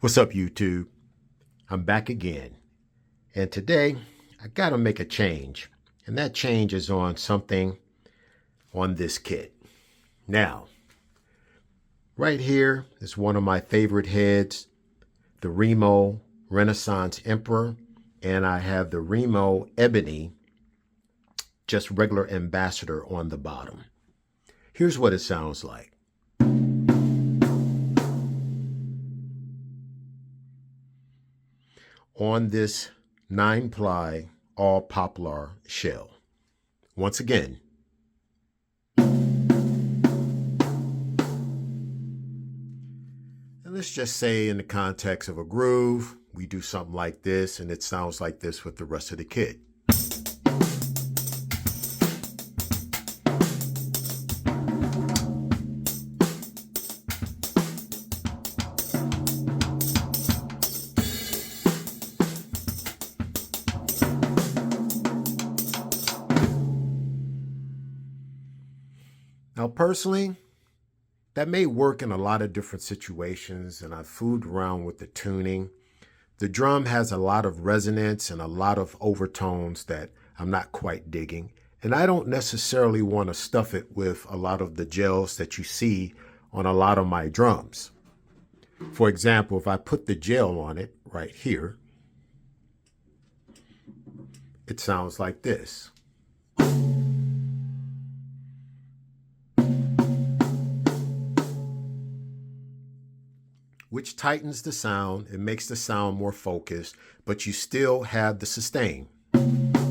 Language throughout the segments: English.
What's up, YouTube? I'm back again. And today, I gotta make a change. And that change is on something on this kit. Now, right here is one of my favorite heads, the Remo Renaissance Emperor. And I have the Remo Ebony, just regular Ambassador on the bottom. Here's what it sounds like. On this 9-ply all poplar shell. Once again. And let's just say in the context of a groove, we do something like this and it sounds like this with the rest of the kit. Now, personally, that may work in a lot of different situations, and I've fooled around with the tuning. The drum has a lot of resonance and a lot of overtones that I'm not quite digging, and I don't necessarily want to stuff it with a lot of the gels that you see on a lot of my drums. For example, if I put the gel on it right here, it sounds like this. Which tightens the sound, it makes the sound more focused, but you still have the sustain. And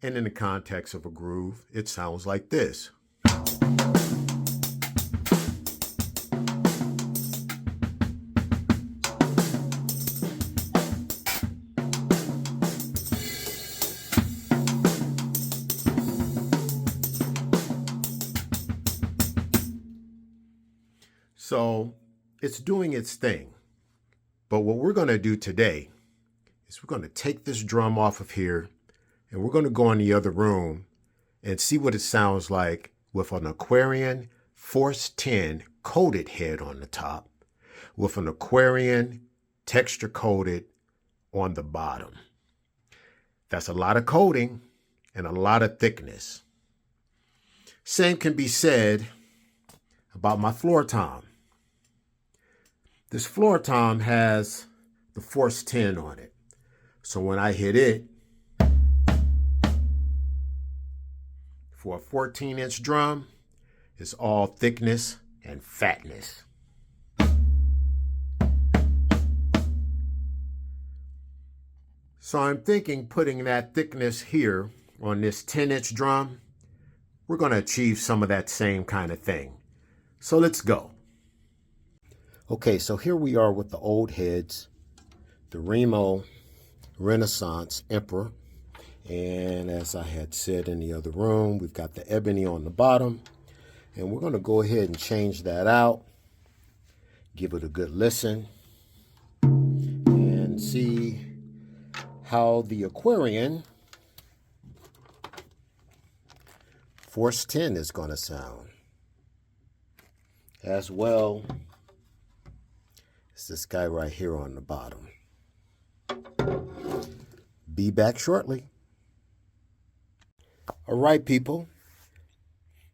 in the context of a groove, it sounds like this. So it's doing its thing. But what we're going to do today is we're going to take this drum off of here and we're going to go in the other room and see what it sounds like with an Aquarian Force 10 coated head on the top with an Aquarian texture coated on the bottom. That's a lot of coating and a lot of thickness. Same can be said about my floor tom. This floor tom has the Force 10 on it. So when I hit it, for a 14-inch drum, it's all thickness and fatness. So I'm thinking putting that thickness here on this 10-inch drum, we're going to achieve some of that same kind of thing. So let's go. Okay, so here we are with the old heads, the Remo Renaissance Emperor. And as I had said in the other room, we've got the ebony on the bottom. And we're going to go ahead and change that out, give it a good listen, and see how the Aquarian Force 10 is going to sound. As well, it's this guy right here on the bottom. Be back shortly. All right, people.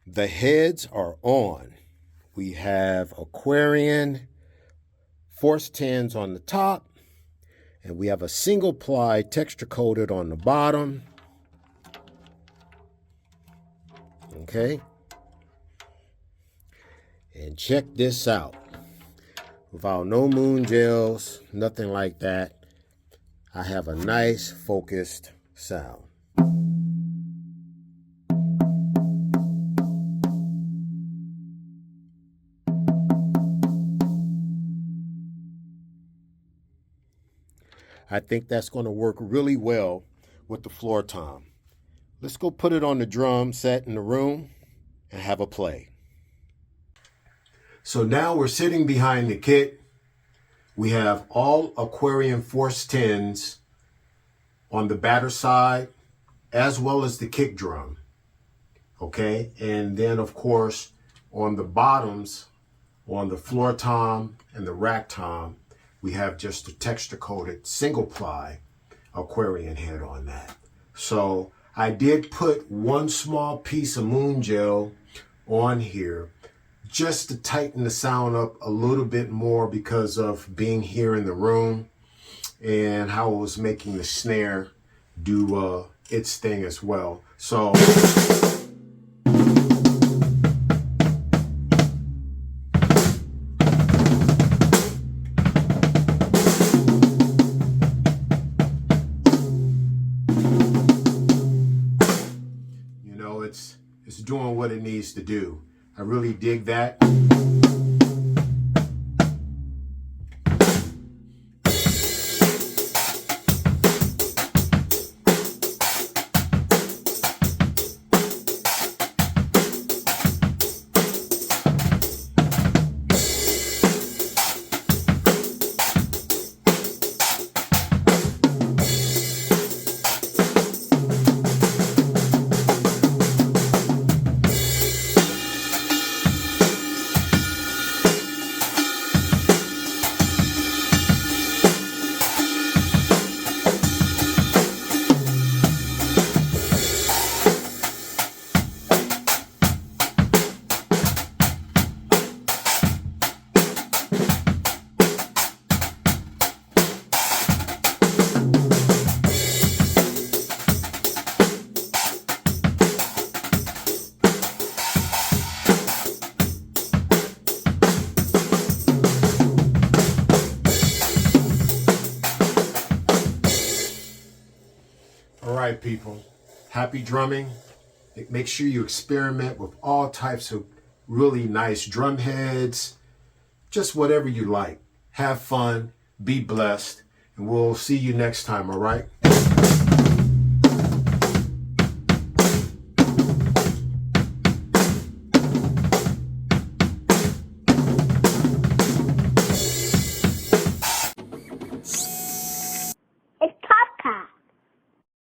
The heads are on. We have Aquarian Force 10s on the top, and we have a single ply texture coated on the bottom. Okay. And check this out. Without no moon gels, nothing like that, I have a nice focused sound. I think that's going to work really well with the floor tom. Let's go put it on the drum set in the room and have a play. So now we're sitting behind the kit. We have all Aquarian Force 10s on the batter side, as well as the kick drum. Okay, and then of course on the bottoms On the floor tom and the rack tom, we have just a texture coated single ply Aquarian head on that. So I did put one small piece of moon gel on here just to tighten the sound up a little bit more because of being here in the room and how it was making the snare do its thing as well. So it's doing what it needs to do. I really dig that. All right, people, happy drumming. Make sure you experiment with all types of really nice drum heads, just whatever you like. Have fun, be blessed, and we'll see you next time, all right?